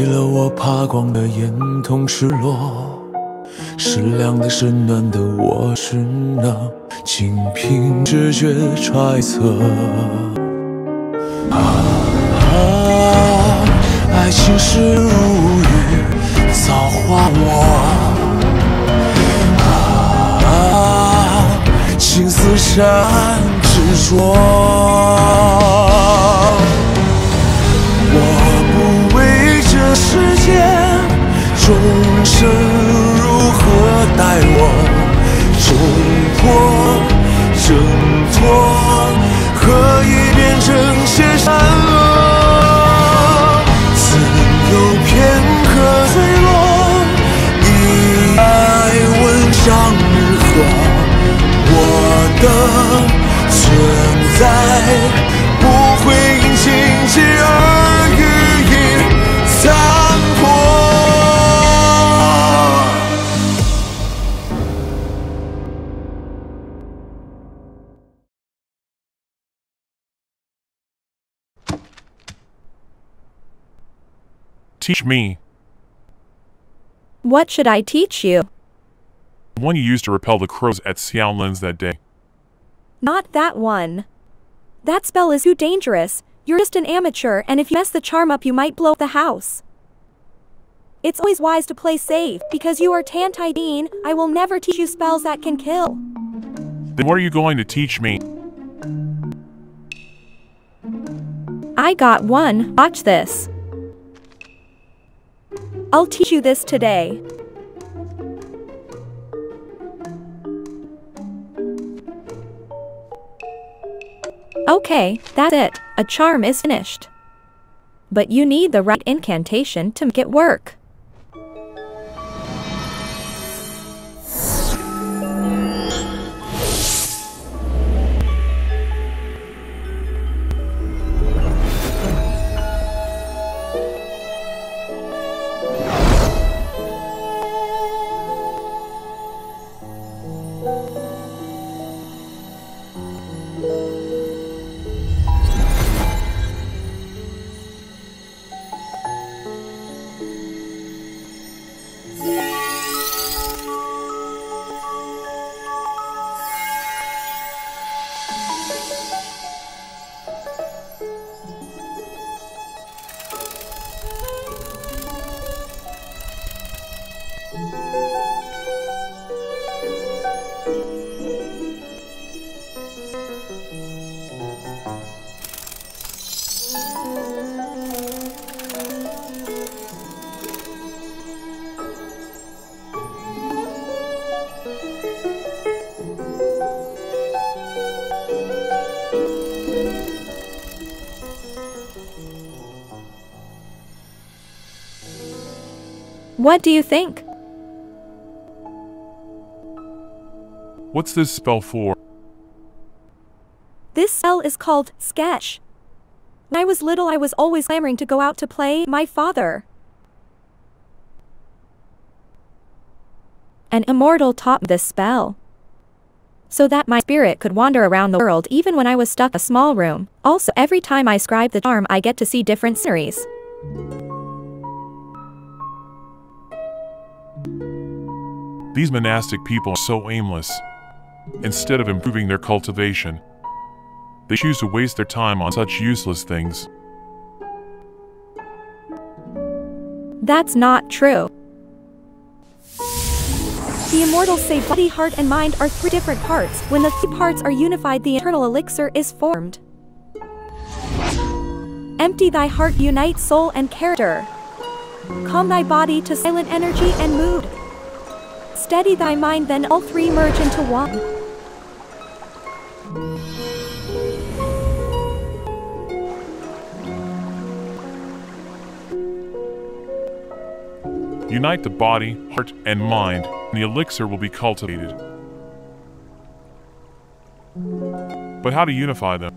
给了我怕光的眼，同赤裸，是凉的，是暖的，我只能仅凭直觉揣测。爱情是如雨，造化我。情丝缠执着，我不为这世界众生如何待我，冲破挣脱，何以变成些善恶？自有片刻坠落，一爱问上日何？我的存在不会因情节而予以残破。Teach me. What should I teach you? The one you used to repel the crows at Xiaolin's that day. Not that one. That spell is too dangerous. You're just an amateur, and if you mess the charm up you might blow the house. It's always wise to play safe, because you are Tantai Jin. I will never teach you spells that can kill. Then what are you going to teach me? I got one. Watch this. I'll teach you this today. Okay, that's it. A charm is finished. But you need the right incantation to make it work. What do you think? What's this spell for? This spell is called Sketch. When I was little I was always clamoring to go out to play my father. An immortal taught me this spell, so that my spirit could wander around the world even when I was stuck in a small room. Also, every time I scribe the charm I get to see different sceneries. These monastic people are so aimless. Instead of improving their cultivation, they choose to waste their time on such useless things. That's not true. The immortals say body, heart, and mind are three different parts. When the three parts are unified, the eternal elixir is formed. Empty thy heart, unite soul and character. Calm thy body to silent energy and mood. Steady thy mind, then all three merge into one. Unite the body, heart, and mind, and the elixir will be cultivated. But how to unify them?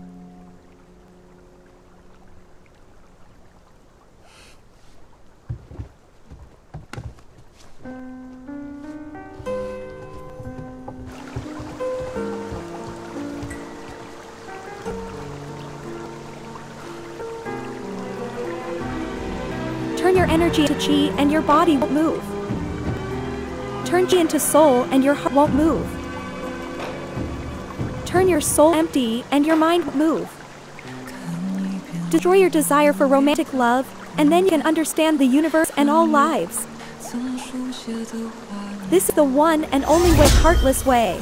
Turn your energy into chi and your body won't move. Turn chi into soul and your heart won't move. Turn your soul empty and your mind won't move. Destroy your desire for romantic love, and then you can understand the universe and all lives. This is the one and only way, heartless way.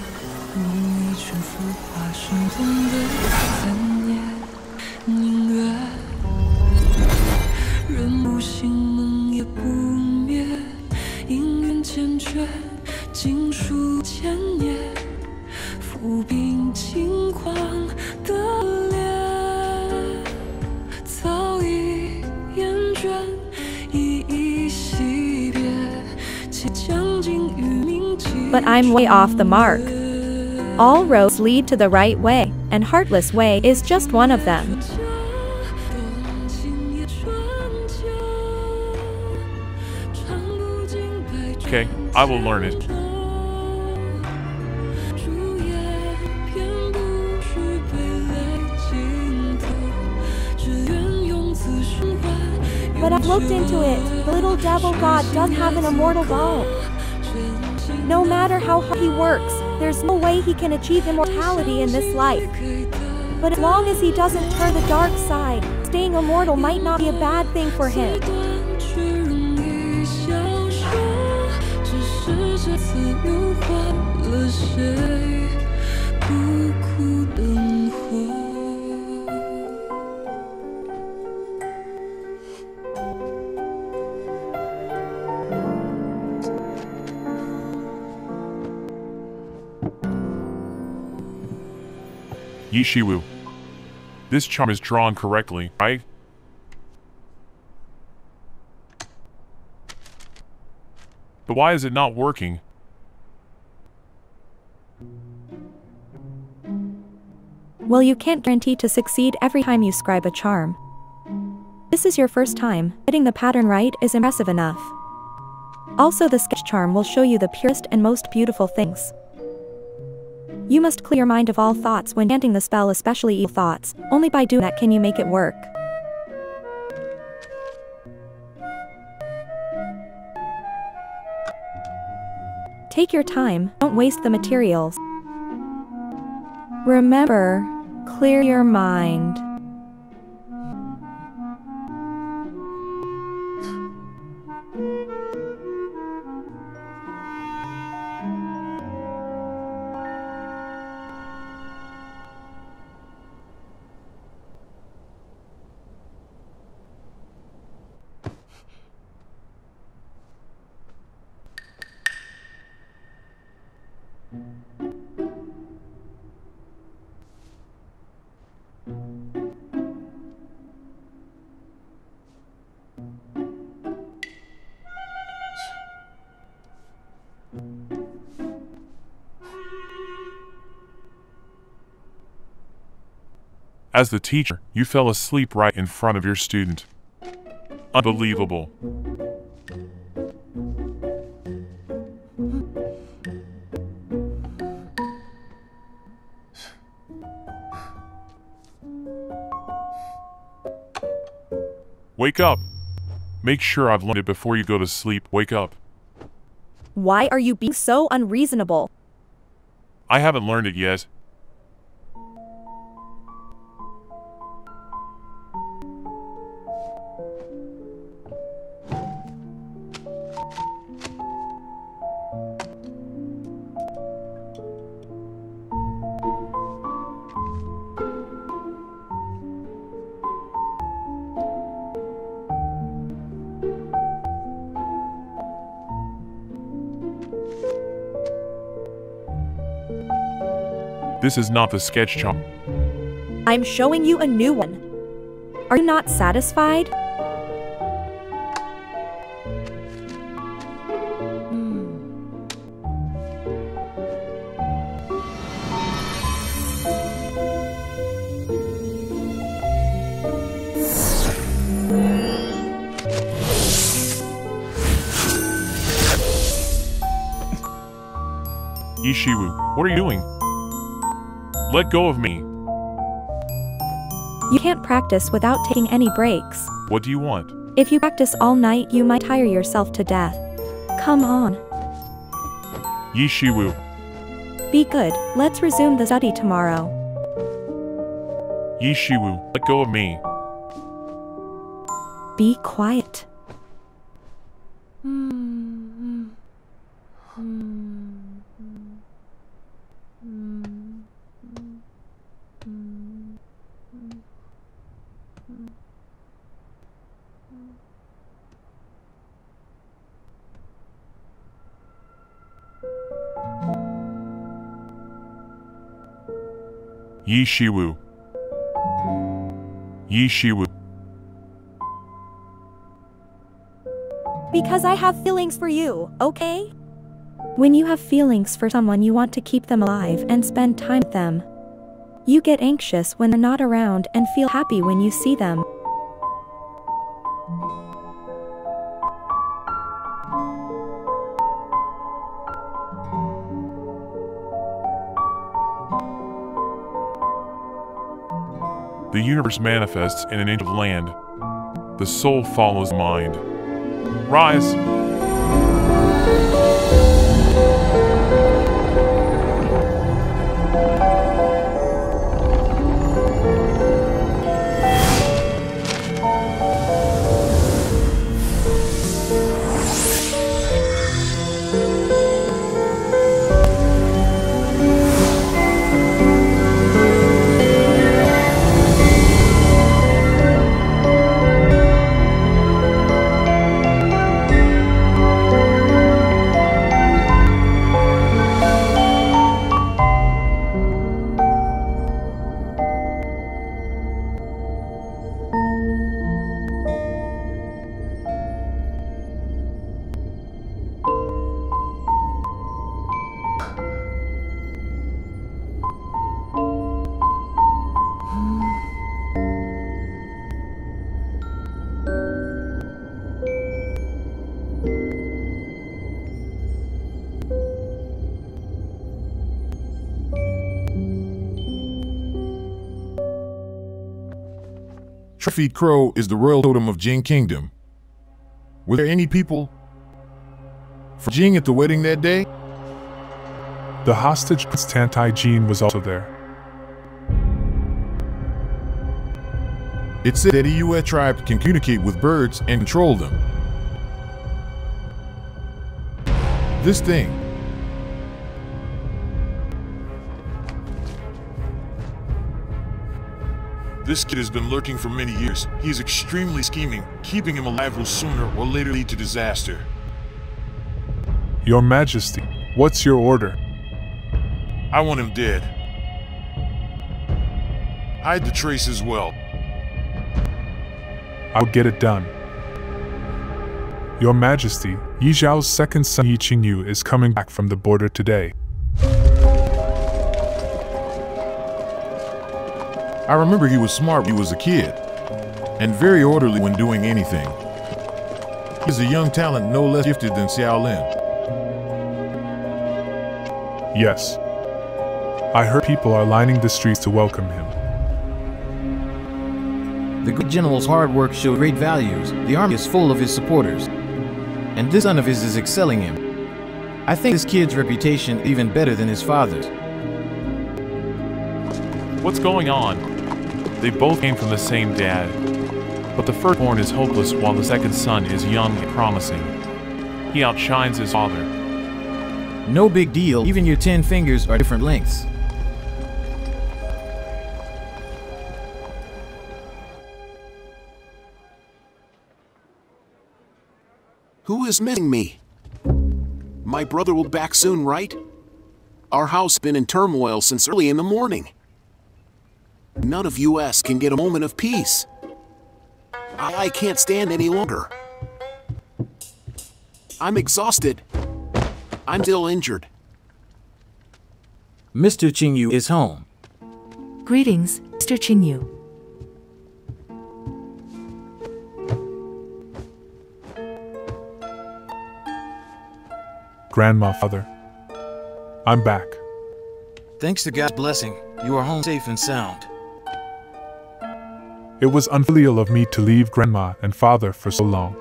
But I'm way off the mark. All roads lead to the right way, and heartless way is just one of them. Okay, I will learn it. But I've looked into it. The little devil god doesn't have an immortal bone. No matter how hard he works, there's no way he can achieve immortality in this life. But as long as he doesn't turn the dark side, staying immortal might not be a bad thing for him. Ye Xiwu. This charm is drawn correctly, right? But why is it not working? Well, you can't guarantee to succeed every time you scribe a charm. This is your first time. Getting the pattern right is impressive enough. Also, the sketch charm will show you the purest and most beautiful things. You must clear your mind of all thoughts when chanting the spell, especially evil thoughts. Only by doing that can you make it work. Take your time, don't waste the materials. Remember, clear your mind. As the teacher, you fell asleep right in front of your student. Unbelievable. Wake up! Make sure I've learned it before you go to sleep. Wake up. Why are you being so unreasonable? I haven't learned it yet. This is not the sketch charm. I'm showing you a new one. Are you not satisfied? Ye Xiwu, what are you doing? Let go of me. You can't practice without taking any breaks. What do you want? If you practice all night, you might tire yourself to death. Come on. Ye Xiwu. Be good, let's resume the study tomorrow. Ye Xiwu, let go of me. Be quiet. Ye Xiwu. Ye Xiwu. Because I have feelings for you, okay? When you have feelings for someone, you want to keep them alive and spend time with them. You get anxious when they're not around and feel happy when you see them. The universe manifests in an inch of land. The soul follows the mind. Rise! Trophy Crow is the royal totem of Jing Kingdom. Were there any people for Jing at the wedding that day? The hostage Prince Tantai Jin was also there. It said that a UA tribe can communicate with birds and control them. This thing. This kid has been lurking for many years. He is extremely scheming. Keeping him alive will sooner or later lead to disaster. Your Majesty, what's your order? I want him dead. Hide the trace as well. I'll get it done. Your Majesty, Ye Xiao's second son Ye Xiwu is coming back from the border today. I remember he was smart when he was a kid, and very orderly when doing anything. He's a young talent no less gifted than Xiaolin. Yes. I heard people are lining the streets to welcome him. The great general's hard work showed great values. The army is full of his supporters. And this son of his is excelling him. I think this kid's reputation is even better than his father's. What's going on? They both came from the same dad. But the firstborn is hopeless while the second son is young and promising. He outshines his father. No big deal, even your 10 fingers are different lengths. Who is missing me? My brother will be back soon, right? Our house has been in turmoil since early in the morning. None of us can get a moment of peace. I can't stand any longer. I'm exhausted. I'm still injured. Mr. Qingyu is home. Greetings, Mr. Qingyu. Grandma, father. I'm back. Thanks to God's blessing, you are home safe and sound. It was unfilial of me to leave Grandma and Father for so long.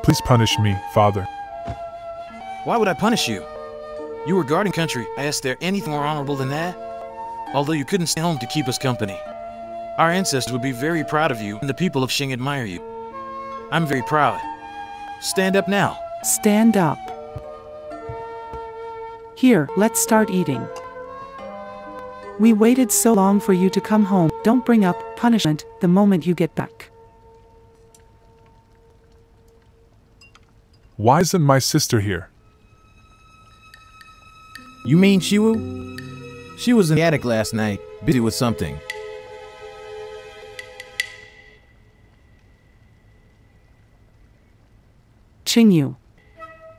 Please punish me, Father. Why would I punish you? You were guarding country. Is there anything more honorable than that? Although you couldn't stay home to keep us company. Our ancestors would be very proud of you, and the people of Xing admire you. I'm very proud. Stand up now. Stand up. Here, let's start eating. We waited so long for you to come home. Don't bring up punishment the moment you get back. Why isn't my sister here? You mean Xiwu? She was in the attic last night, busy with something. Qingyu.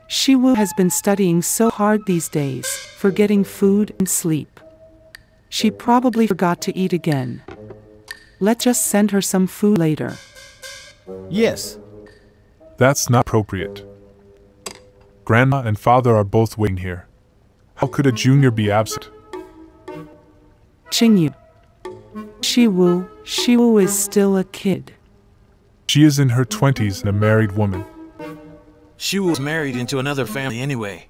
Xiwu has been studying so hard these days, forgetting food and sleep. She probably forgot to eat again. Let's just send her some food later. Yes. That's not appropriate. Grandma and Father are both waiting here. How could a junior be absent? Qingyu. Xiwu is still a kid. She is in her 20s and a married woman. Xiwu was married into another family anyway.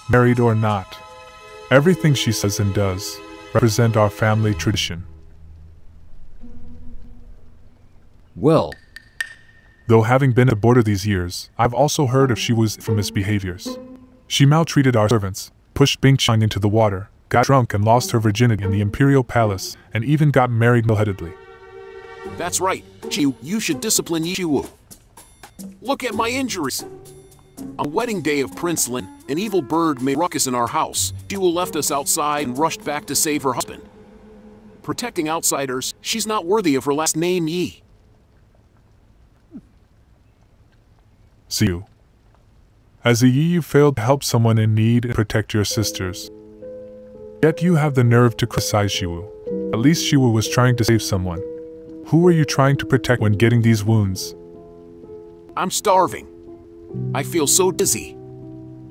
Married or not, everything she says and does represent our family tradition. Well, though having been at the border these years, I've also heard of Xiwu's infamous behaviors. She maltreated our servants, pushed Bingqiang into the water, got drunk and lost her virginity in the imperial palace, and even got married no-headedly. That's right, Qiu, you should discipline Ye Xiwu. Look at my injuries. On wedding day of Prince Lin, an evil bird made ruckus in our house. Xiwu left us outside and rushed back to save her husband. Protecting outsiders, she's not worthy of her last name, Yi. See you. As a Yi, you failed to help someone in need and protect your sisters. Yet you have the nerve to criticize Xiwu. At least Xiwu was trying to save someone. Who were you trying to protect when getting these wounds? I'm starving. I feel so dizzy.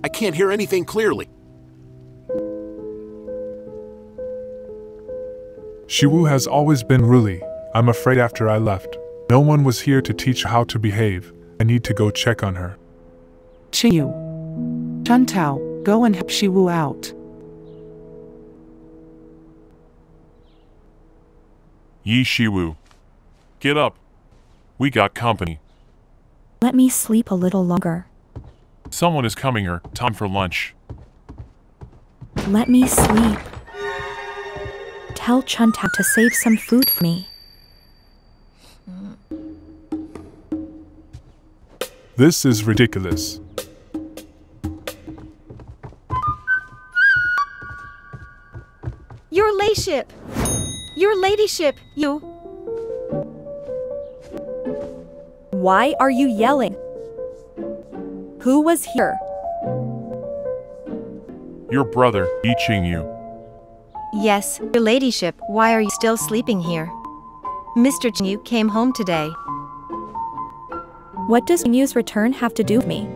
I can't hear anything clearly. Xiwu has always been ruly. I'm afraid after I left, no one was here to teach her how to behave. I need to go check on her. Qingyu. Chuntao, go and help Xiwu out. Ye Xiwu. Get up. We got company. Let me sleep a little longer. Someone is coming here. Time for lunch. Let me sleep. Tell Chuntao to save some food for me. This is ridiculous. Your ladyship! Your ladyship, you! Why are you yelling? Who was here? Your brother, Yi Qingyu. Yes, your ladyship, why are you still sleeping here? Mr. Qingyu came home today. What does Yu's return have to do with me?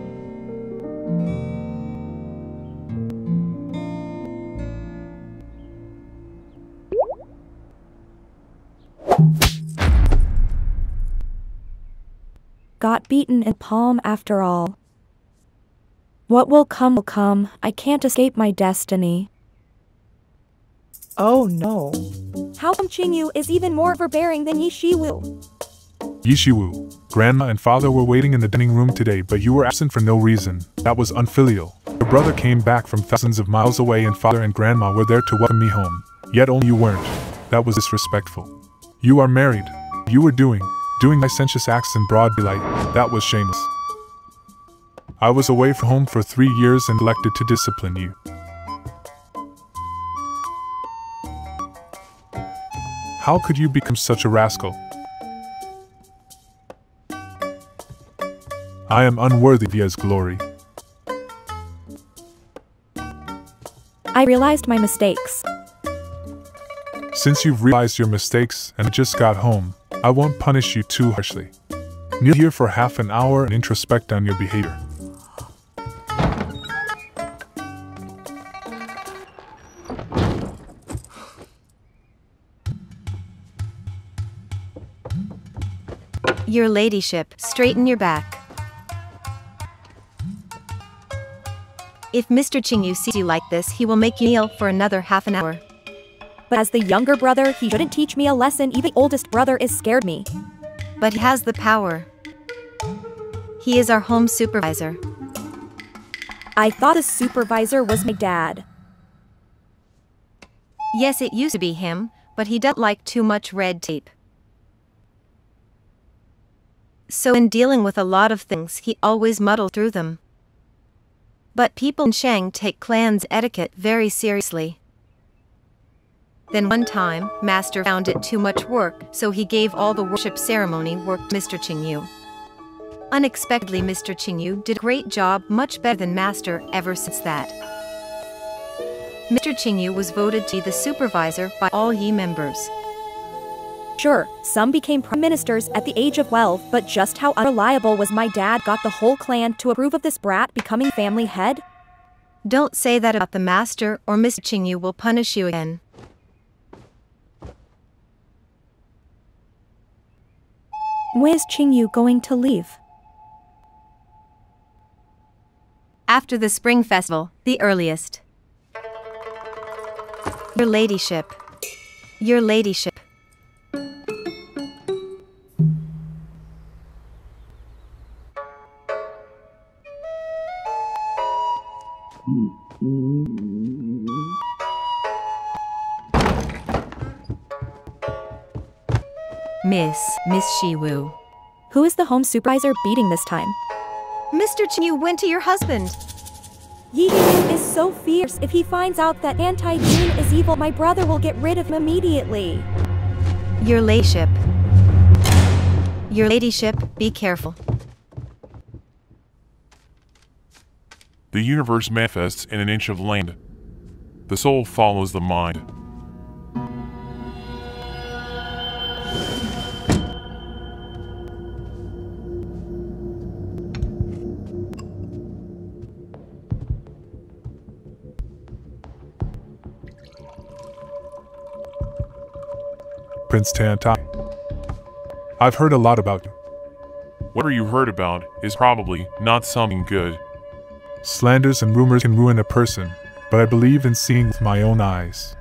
Got beaten in palm after all. What will come will come. I can't escape my destiny. Oh no. How come Qingyu is even more overbearing than Ye Xiwu? Ye Xiwu, Grandma and Father were waiting in the dining room today, but you were absent for no reason. That was unfilial. Your brother came back from thousands of miles away and Father and Grandma were there to welcome me home. Yet only you weren't. That was disrespectful. You are married. You were doing licentious acts in broad daylight. That was shameless. I was away from home for 3 years and elected to discipline you. How could you become such a rascal? I am unworthy of Ye's glory. I realized my mistakes. Since you've realized your mistakes and just got home, I won't punish you too harshly. Kneel here for half an hour and introspect on your behavior. Your ladyship, straighten your back. If Mr. Qingyu sees you like this, he will make you kneel for another half an hour. But as the younger brother, he shouldn't teach me a lesson. Even oldest brother is scared me. But he has the power. He is our home supervisor. I thought the supervisor was my dad. Yes, it used to be him, but he doesn't like too much red tape. So in dealing with a lot of things, he always muddles through them. But people in Shang take clan's etiquette very seriously. Then one time, Master found it too much work, so he gave all the worship ceremony work to Mr. Qingyu. Unexpectedly, Mr. Qingyu did a great job, much better than Master ever since that. Mr. Qingyu was voted to be the supervisor by all Yi members. Sure, some became prime ministers at the age of 12, but just how unreliable was my dad got the whole clan to approve of this brat becoming family head? Don't say that about the master, or Mr. Qingyu will punish you again. When is Qingyu going to leave? After the spring festival, the earliest. Your ladyship. Your ladyship. Miss Xiwu. Who is the home supervisor beating this time? Mr. Qingyu went to your husband. Ye Xiwu is so fierce. If he finds out that Tantai Jin is evil, my brother will get rid of him immediately. Your ladyship. Your ladyship, be careful. The universe manifests in an inch of land. The soul follows the mind. Prince Tantai. I've heard a lot about you. Whatever you heard about is probably not something good. Slanders and rumors can ruin a person, but I believe in seeing with my own eyes.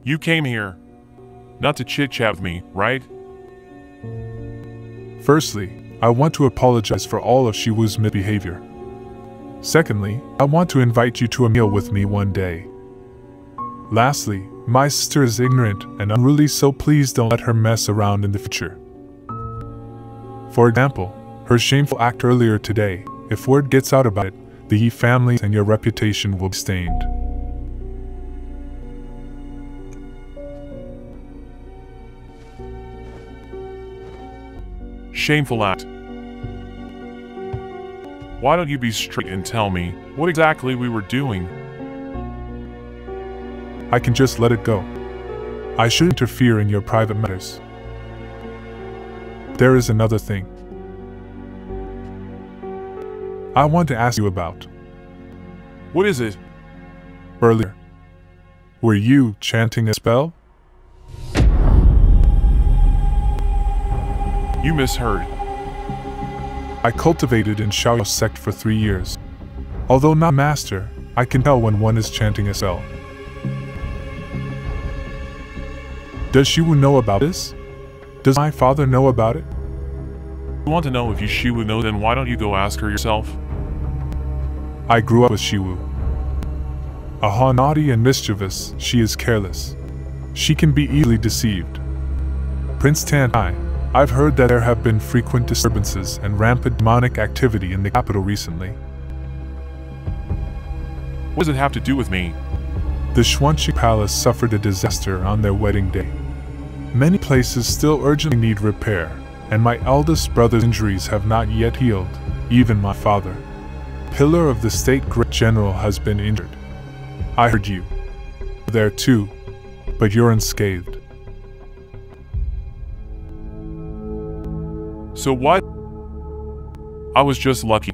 You came here not to chit-chat with me, right? Firstly, I want to apologize for all of Xiwu's misbehavior. Secondly, I want to invite you to a meal with me one day. Lastly, my sister is ignorant and unruly, so please don't let her mess around in the future. For example, her shameful act earlier today. If word gets out about it, the Yi family and your reputation will be stained. Shameful act. Why don't you be straight and tell me what exactly we were doing? I can just let it go. I shouldn't interfere in your private matters. There is another thing I want to ask you about. What is it? Earlier, were you chanting a spell? You misheard. I cultivated in Hengyang Sect for 3 years. Although not master, I can tell when one is chanting a spell. Does Xiwu know about this? Does my father know about it? You want to know if Xiwu knows, then why don't you go ask her yourself? I grew up with Xiwu. Aha, naughty and mischievous, she is careless. She can be easily deceived. Prince Tantai, I've heard that there have been frequent disturbances and rampant demonic activity in the capital recently. What does it have to do with me? The Xuanqi Palace suffered a disaster on their wedding day. Many places still urgently need repair, and my eldest brother's injuries have not yet healed, even my father. Pillar of the State Great General has been injured. I heard you there too, but you're unscathed. So what? I was just lucky.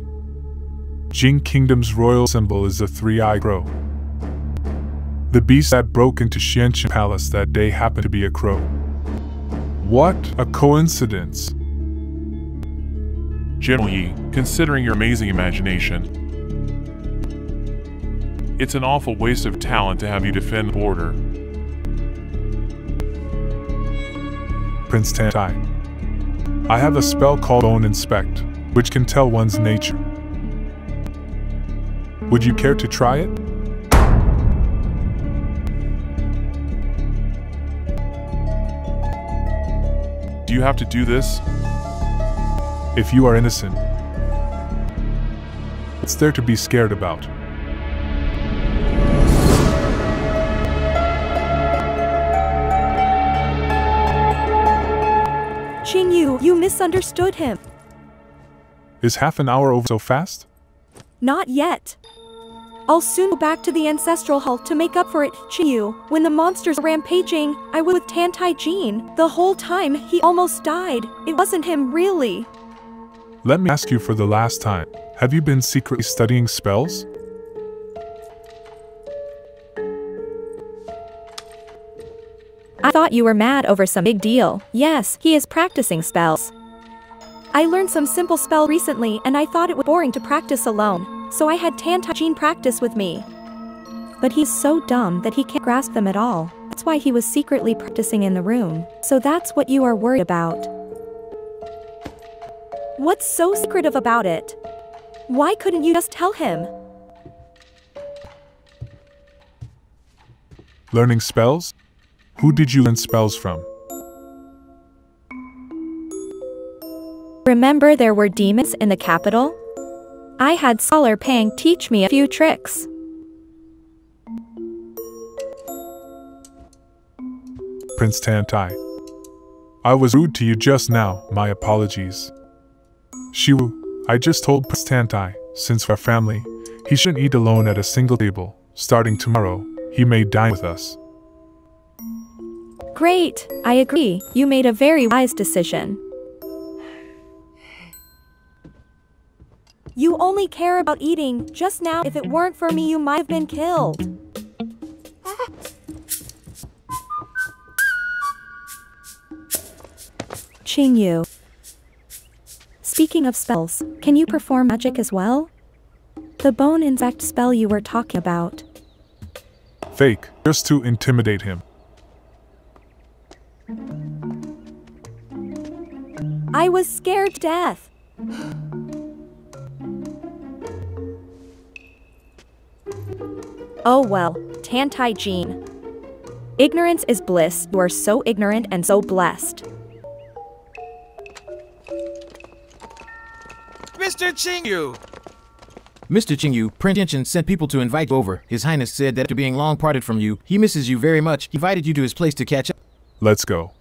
Jing Kingdom's royal symbol is a 3-eyed crow. The beast that broke into Xianqin Palace that day happened to be a crow. What a coincidence. General Yi, considering your amazing imagination, it's an awful waste of talent to have you defend the border. Prince Tantai. I have a spell called Bone Inspect, which can tell one's nature. Would you care to try it? Do you have to do this? If you are innocent, what's there to be scared about? Jingyu, you misunderstood him. Is half an hour over so fast? Not yet. I'll soon go back to the ancestral hall to make up for it, Jingyu. When the monsters were rampaging, I was with Tantai Jin. The whole time, he almost died. It wasn't him, really. Let me ask you for the last time. Have you been secretly studying spells? I thought you were mad over some big deal. Yes, he is practicing spells. I learned some simple spell recently and I thought it was boring to practice alone, so I had Tantai Jin practice with me. But he's so dumb that he can't grasp them at all. That's why he was secretly practicing in the room. So that's what you are worried about. What's so secretive about it? Why couldn't you just tell him? Learning spells? Who did you learn spells from? Remember there were demons in the capital? I had Scholar Pang teach me a few tricks. Prince Tantai. I was rude to you just now, my apologies. Xiwu, I just told Prince Tantai, since we're family, he shouldn't eat alone at a single table. Starting tomorrow, he may dine with us. Great, I agree. You made a very wise decision. You only care about eating. Just now, if it weren't for me, you might have been killed. Jingyu. Speaking of spells, can you perform magic as well? The bone insect spell you were talking about. Fake, just to intimidate him. I was scared to death. Oh well, Tantai Jin. Ignorance is bliss. You are so ignorant and so blessed. Mr. Jingyu! Mr. Jingyu, Prince Tianchen sent people to invite you over. His Highness said that after being long parted from you, he misses you very much. He invited you to his place to catch up. Let's go.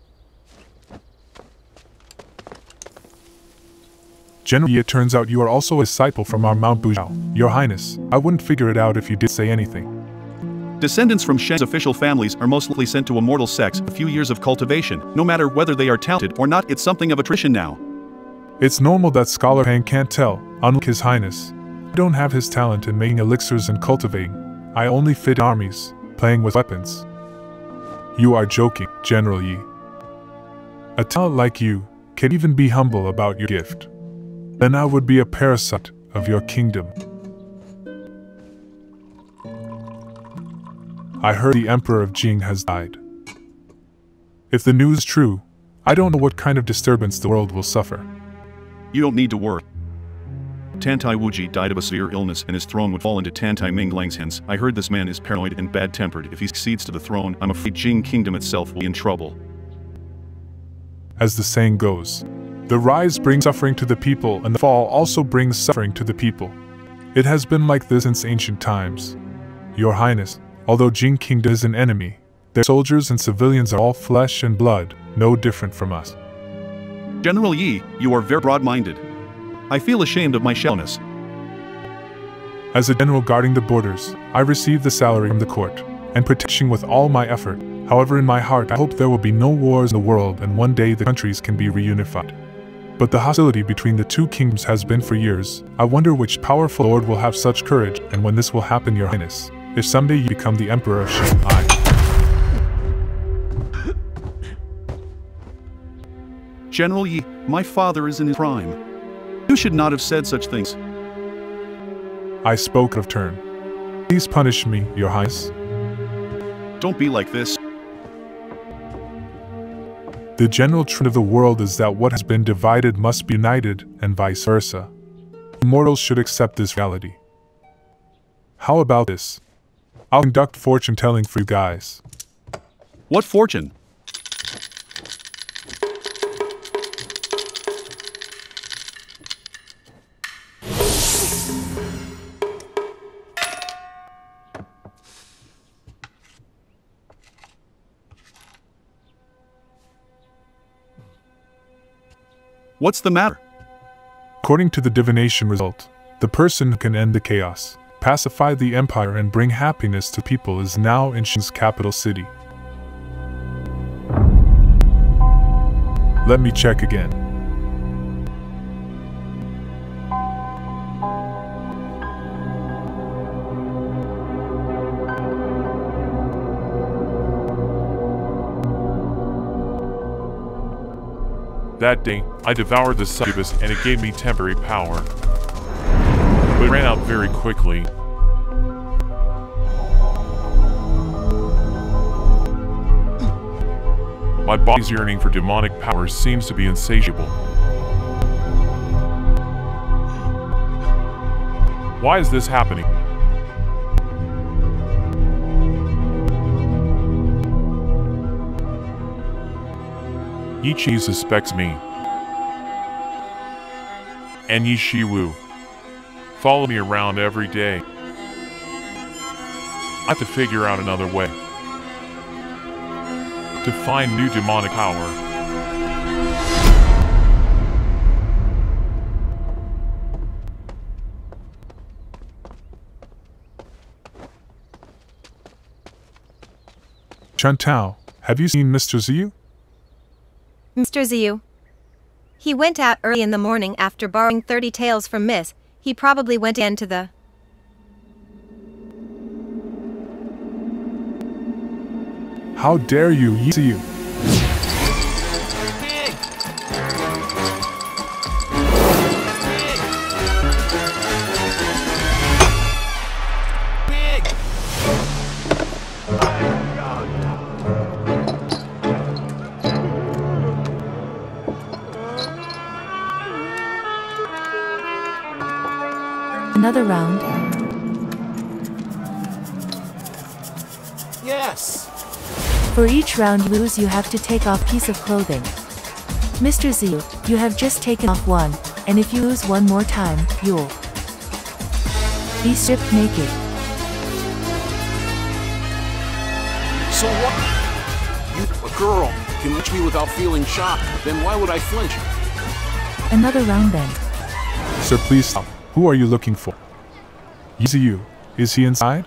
General Yi, it turns out you are also a disciple from our Mount Buzhao. Your Highness, I wouldn't figure it out if you did say anything. Descendants from Shang's official families are most likely sent to immortal sects a few years of cultivation. No matter whether they are talented or not, it's something of a tradition now. It's normal that Scholar Pang can't tell, unlike His Highness. I don't have his talent in making elixirs and cultivating. I only fit in armies, playing with weapons. You are joking, General Yi. A talent like you can even be humble about your gift. Then I would be a parasite of your kingdom. I heard the Emperor of Jing has died. If the news is true, I don't know what kind of disturbance the world will suffer. You don't need to worry. Tantai Wuji died of a severe illness and his throne would fall into Tantai Minglang's hands. I heard this man is paranoid and bad-tempered. If he succeeds to the throne, I'm afraid Jing Kingdom itself will be in trouble. As the saying goes, the rise brings suffering to the people and the fall also brings suffering to the people. It has been like this since ancient times. Your Highness, although Jing Kingdom is an enemy, their soldiers and civilians are all flesh and blood, no different from us. General Yi, you are very broad-minded. I feel ashamed of my shallowness. As a general guarding the borders, I receive the salary from the court, and protection with all my effort. However, in my heart I hope there will be no wars in the world and one day the countries can be reunified. But the hostility between the two kingdoms has been for years. I wonder which powerful lord will have such courage and when this will happen, Your Highness. if someday you become the Emperor of Shanghai. General Yi, my father is in his prime. You should not have said such things. I spoke of turn. Please punish me, Your Highness. Don't be like this. The general trend of the world is that what has been divided must be united, and vice versa. Immortals should accept this reality. How about this? I'll conduct fortune telling for you guys. What fortune? What's the matter? According to the divination result, the person who can end the chaos, pacify the empire and bring happiness to people is now in Shin's capital city. Let me check again. That day, I devoured the succubus and it gave me temporary power. But it ran out very quickly. My body's yearning for demonic powers seems to be insatiable. Why is this happening? Ye Xiwu suspects me. And Ye Xiwu follow me around every day. I have to figure out another way to find new demonic power. Chantao, have you seen Mr. Xiwu? Mr. Xiwu. He went out early in the morning after borrowing 30 taels from Miss. He probably went in to the... How dare you, Ye Xiwu! Another round. Yes! For each round you lose, you have to take off a piece of clothing. Mr. Xiwu, you have just taken off one, and if you lose one more time, you'll be stripped naked. So what? You, a girl, can reach me without feeling shocked, then why would I flinch? Another round then. Sir, please stop. Who are you looking for? Ye Xiwu, is he inside?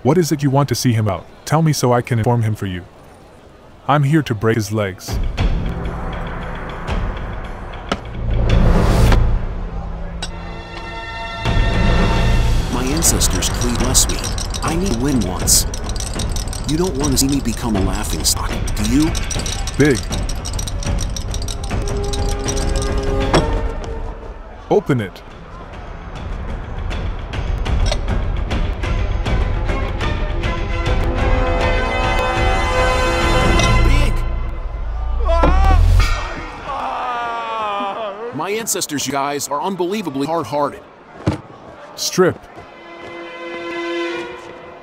What is it you want to see him out? Tell me so I can inform him for you. I'm here to break his legs. My ancestors plead bless me. I need to win once. You don't want to see me become a laughingstock, do you? Big. Open it. My ancestors, you guys, are unbelievably hard-hearted. Strip.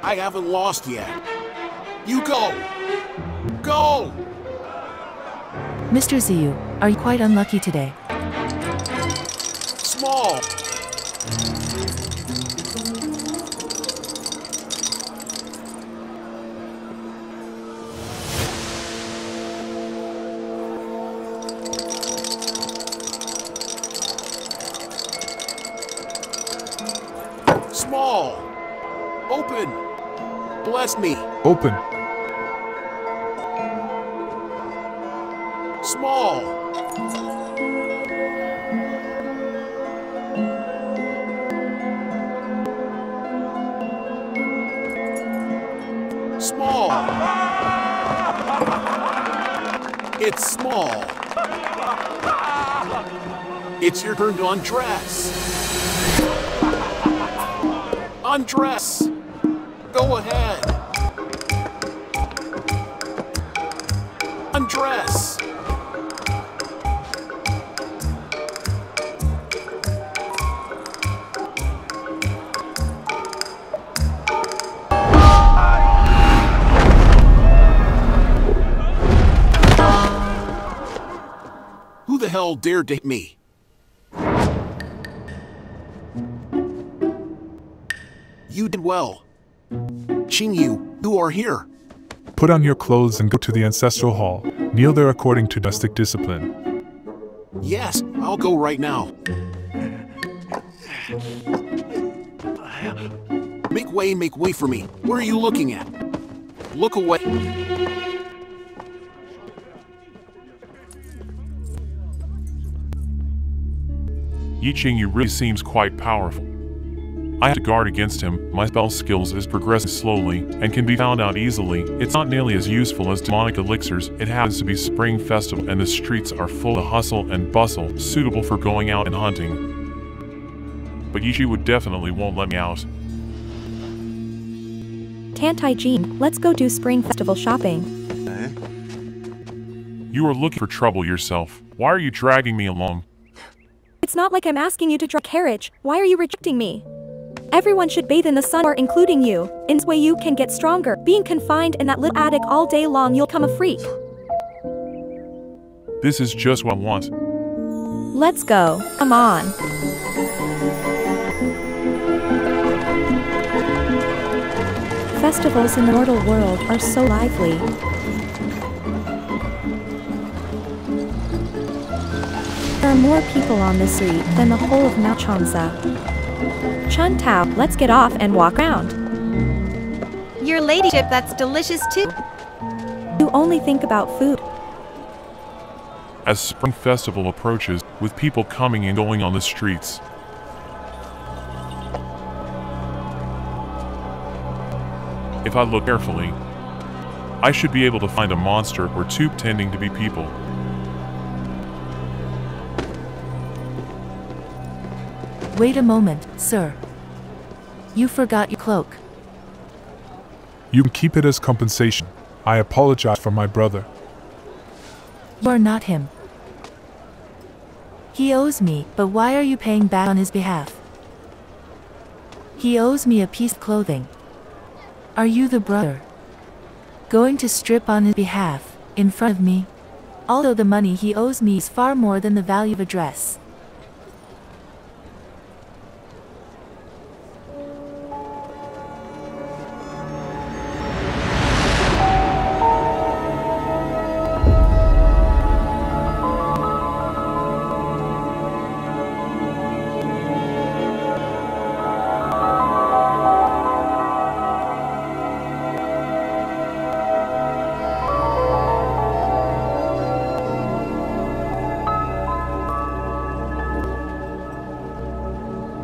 I haven't lost yet. You go! Go! Mr. Xiwu, are you quite unlucky today? Small! Small! Open! Bless me! Open. Small! It's small. It's your turn to undress. Undress. Go ahead. Undress. Who the hell dared to hit me? You did well. Xingyu, you are here. Put on your clothes and go to the ancestral hall. Kneel there according to domestic discipline. Yes, I'll go right now. Make way for me. Where are you looking at? Look away. Ye Xiwu really seems quite powerful. I have to guard against him. My spell skills is progressing slowly and can be found out easily. It's not nearly as useful as demonic elixirs. It happens to be spring festival and the streets are full of hustle and bustle, suitable for going out and hunting. But Ye Xiwu definitely won't let me out. Tantai Jin, let's go do spring festival shopping. You are looking for trouble yourself. Why are you dragging me along? It's not like I'm asking you to drive a carriage. Why are you rejecting me? Everyone should bathe in the sun, or including you. In this way you can get stronger. Being confined in that little attic all day long, you'll become a freak. This is just what I want. Let's go. Come on. Festivals in the mortal world are so lively. There are more people on the street than the whole of Mount Changsa. Chun Tao, let's get off and walk around. Your ladyship, that's delicious too. You only think about food. As Spring Festival approaches, with people coming and going on the streets, if I look carefully, I should be able to find a monster or two pretending to be people. Wait a moment, sir. You forgot your cloak. You can keep it as compensation. I apologize for my brother. You are not him. He owes me, but why are you paying back on his behalf? He owes me a piece of clothing. Are you the brother going to strip on his behalf, in front of me? Although the money he owes me is far more than the value of a dress.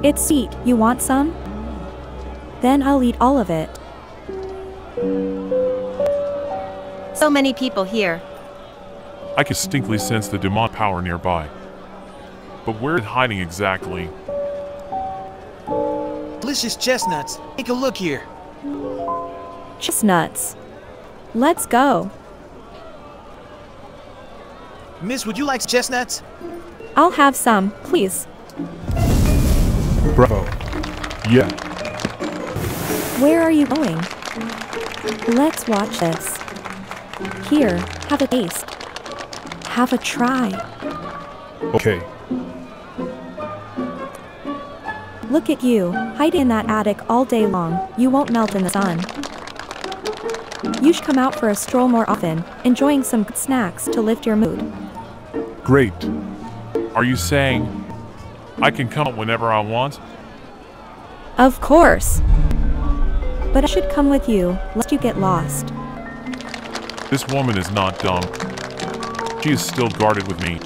It's sweet. You want some? Then I'll eat all of it. So many people here. I can distinctly sense the demonic power nearby. But where is it hiding exactly? Delicious chestnuts. Take a look here. Chestnuts. Let's go. Miss, would you like chestnuts? I'll have some, please. Bravo. Yeah. Where are you going? Let's watch this. Here, have a taste. Have a try. Okay. Look at you, hiding in that attic all day long. You won't melt in the sun. You should come out for a stroll more often, enjoying some good snacks to lift your mood. Great. Are you saying I can come whenever I want? Of course. But I should come with you, lest you get lost. This woman is not dumb. She is still guarded with me.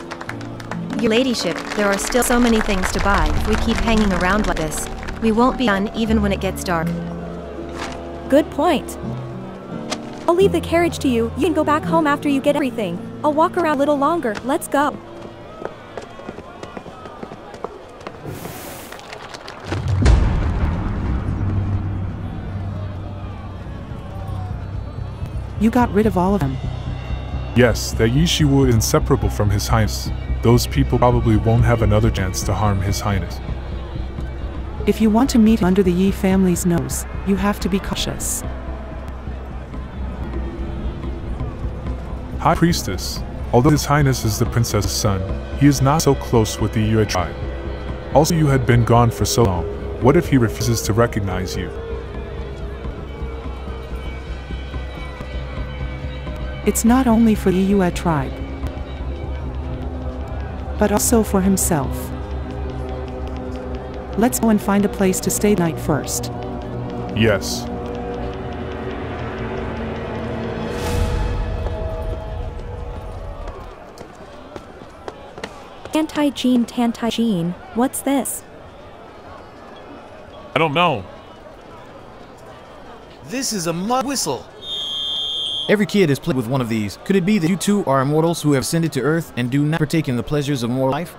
Your ladyship, there are still so many things to buy. If we keep hanging around like this, we won't be done even when it gets dark. Good point. I'll leave the carriage to you. You can go back home after you get everything. I'll walk around a little longer. Let's go. You got rid of all of them. Yes, that Ye Xiwu is inseparable from His Highness. Those people probably won't have another chance to harm His Highness. If you want to meet under the Yi family's nose, you have to be cautious. High Priestess, although His Highness is the princess's son, he is not so close with the Yue tribe. Also, you had been gone for so long. What if he refuses to recognize you? It's not only for the Yue tribe, but also for himself. Let's go and find a place to stay the night first. Yes. Tantai Jin, what's this? I don't know. This is a mud whistle. Every kid has played with one of these. Could it be that you two are immortals who have ascended to Earth and do not partake in the pleasures of mortal life?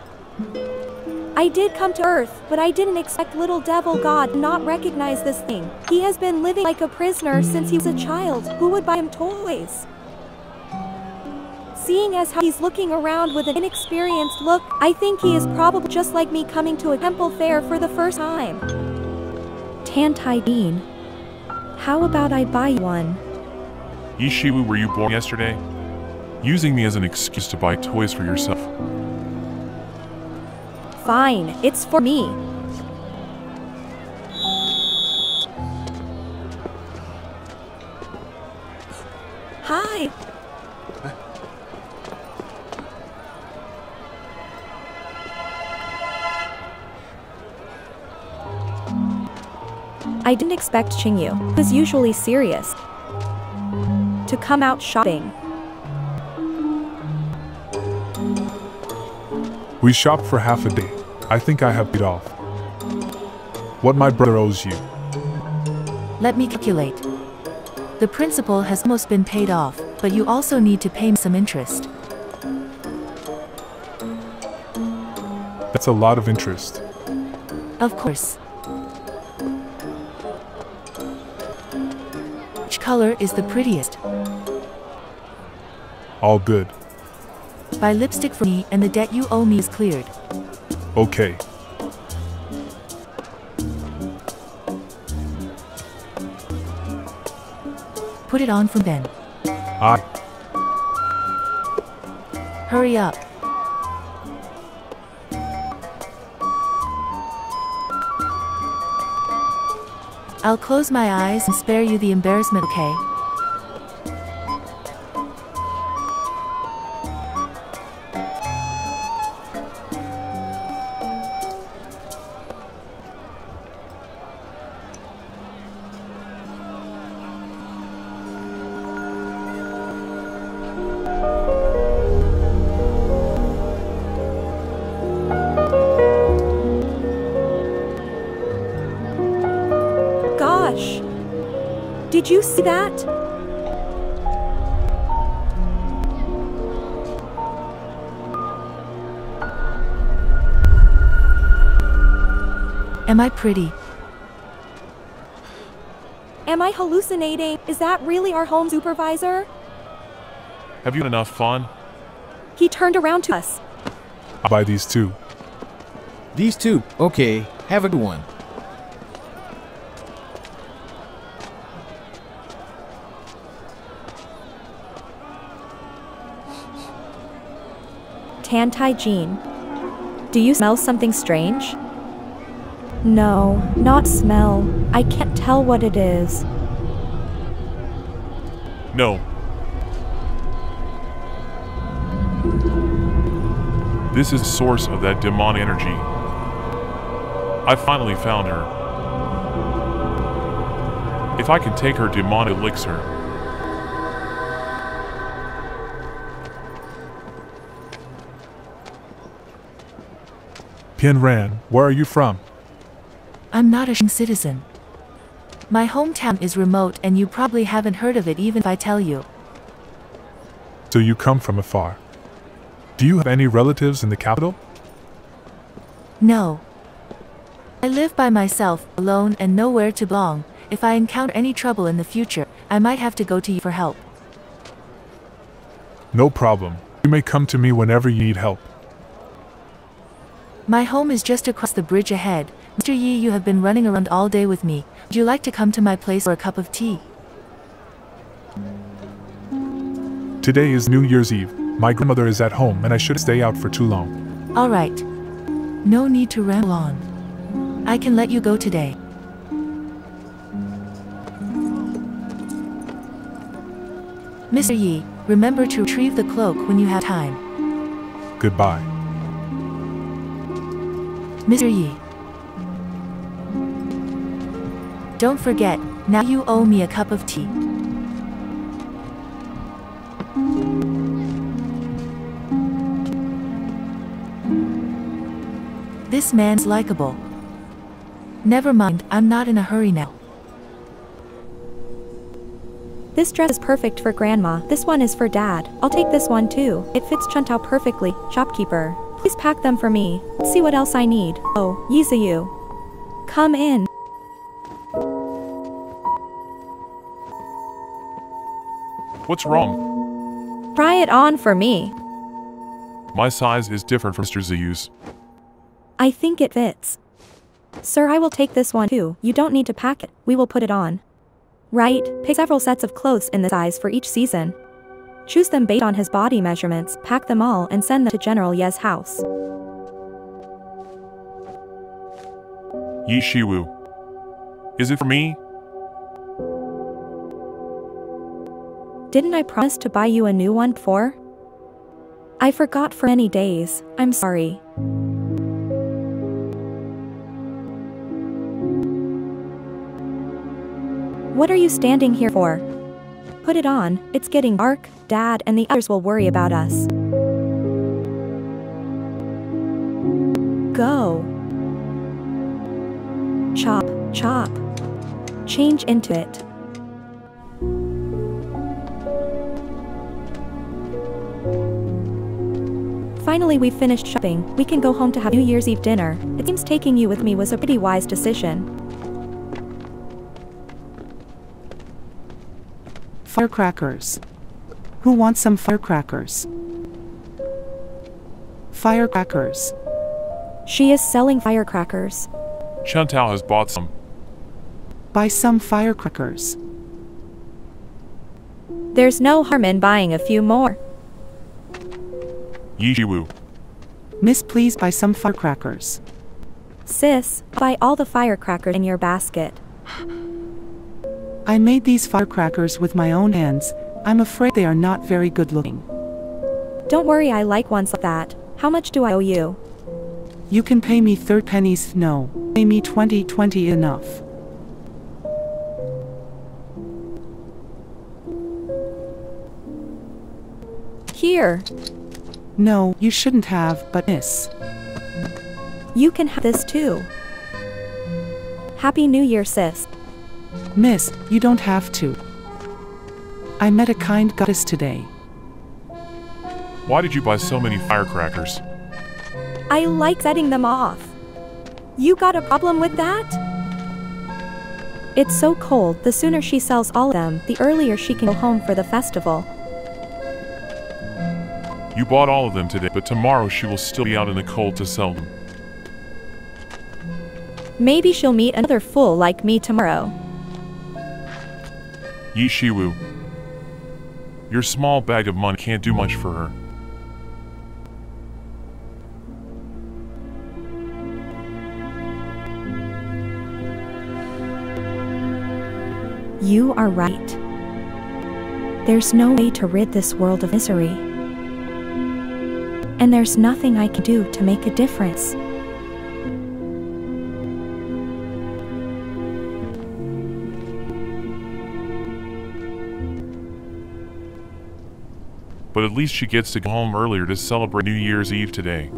I did come to Earth, but I didn't expect little devil God to not recognize this thing. He has been living like a prisoner since he was a child. Who would buy him toys? Seeing as how he's looking around with an inexperienced look, I think he is probably just like me coming to a temple fair for the first time. Tantai Jin, how about I buy you one? Ye Xiwu, were you born yesterday? Using me as an excuse to buy toys for yourself. Fine, it's for me. Hi. I didn't expect Qingyu, who is usually serious, to come out shopping. We shopped for half a day. I think I have paid off what my brother owes you. Let me calculate. The principal has almost been paid off, but you also need to pay me some interest. That's a lot of interest. Of course. Which color is the prettiest? All good. Buy lipstick for me and the debt you owe me is cleared. Okay. Put it on from then. Aye. Hurry up. I'll close my eyes and spare you the embarrassment, okay? Gosh! Did you see that? Am I pretty? Am I hallucinating? Is that really our home supervisor? Have you had enough fun? He turned around to us. I'll buy these too. These two? Okay, have a good one. Tantai Jin, do you smell something strange? No, not smell. I can't tell what it is. No. This is the source of that demon energy. I finally found her. If I can take her demon elixir, Pian Ran, where are you from? I'm not a Shang citizen. My hometown is remote and you probably haven't heard of it even if I tell you. So you come from afar. Do you have any relatives in the capital? No. I live by myself, alone and nowhere to belong. If I encounter any trouble in the future, I might have to go to you for help. No problem. You may come to me whenever you need help. My home is just across the bridge ahead. Mr. Yi, you have been running around all day with me. Would you like to come to my place for a cup of tea? Today is New Year's Eve. My grandmother is at home and I shouldn't stay out for too long. Alright. No need to ramble on. I can let you go today. Mr. Yi, remember to retrieve the cloak when you have time. Goodbye. Mr. Yi. Don't forget, now you owe me a cup of tea. This man's likable. Never mind, I'm not in a hurry now. This dress is perfect for Grandma. This one is for Dad. I'll take this one too. It fits Chuntao perfectly. Shopkeeper, please pack them for me. Let's see what else I need. Oh, Ye Xiwu. Come in. What's wrong? Try it on for me. My size is different from Mr. Ziyu's. I think it fits. Sir, I will take this one too. You don't need to pack it. We will put it on. Right, pick several sets of clothes in this size for each season. Choose them based on his body measurements, pack them all and send them to General Ye's house. Ye Xiwu. Is it for me? Didn't I promise to buy you a new one before? I forgot for many days. I'm sorry. What are you standing here for? Put it on, it's getting dark. Dad and the others will worry about us. Go. Chop, chop. Change into it. Finally, we've finished shopping. We can go home to have New Year's Eve dinner. It seems taking you with me was a pretty wise decision. Firecrackers. Who wants some firecrackers? Firecrackers. She is selling firecrackers. Chuntao has bought some. Buy some firecrackers. There's no harm in buying a few more. Ye Xiwu. Miss, please buy some firecrackers. Sis, buy all the firecrackers in your basket. I made these firecrackers with my own hands. I'm afraid they are not very good looking. Don't worry, I like ones like that. How much do I owe you? You can pay me 30 pennies. No, pay me 20 enough. Here. No, you shouldn't have, but miss. You can have this too. Happy New Year, sis. Miss, you don't have to. I met a kind goddess today. Why did you buy so many firecrackers? I like setting them off. You got a problem with that? It's so cold, the sooner she sells all of them, the earlier she can go home for the festival. You bought all of them today, but tomorrow she will still be out in the cold to sell them. Maybe she'll meet another fool like me tomorrow. Ye Xiwu. Your small bag of money can't do much for her. You are right. There's no way to rid this world of misery. And there's nothing I can do to make a difference. But at least she gets to go home earlier to celebrate New Year's Eve today.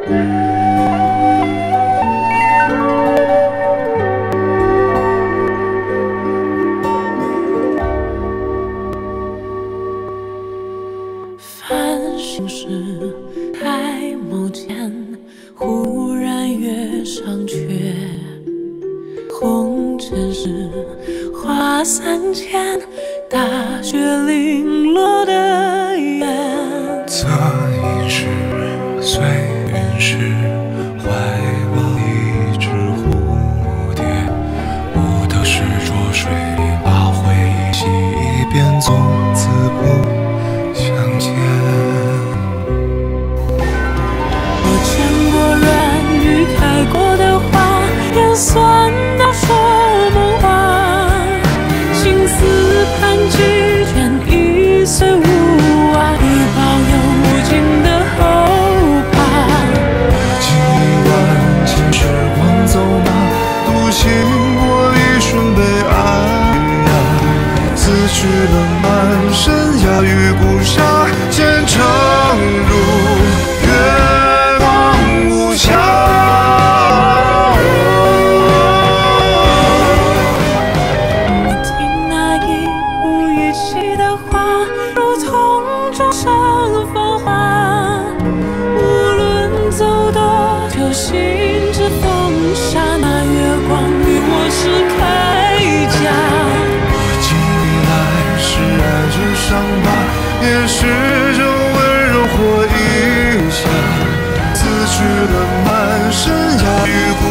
繁星是开眸间，忽然月上缺。红尘是花三千，大雪零落的眼。侧影是随云是怀抱一只蝴蝶，舞的是浊水把回忆洗一遍，从此不相见。我见过软语开过的花，也算到说梦话。情丝盘几卷，一岁无爱，已保有无尽的后怕。几万千时光走马，独行过一瞬悲哀呀。此去了满身鸦与孤沙，前程如月光无暇。伤疤也是种温柔或一笑，撕去了满身鸦与孤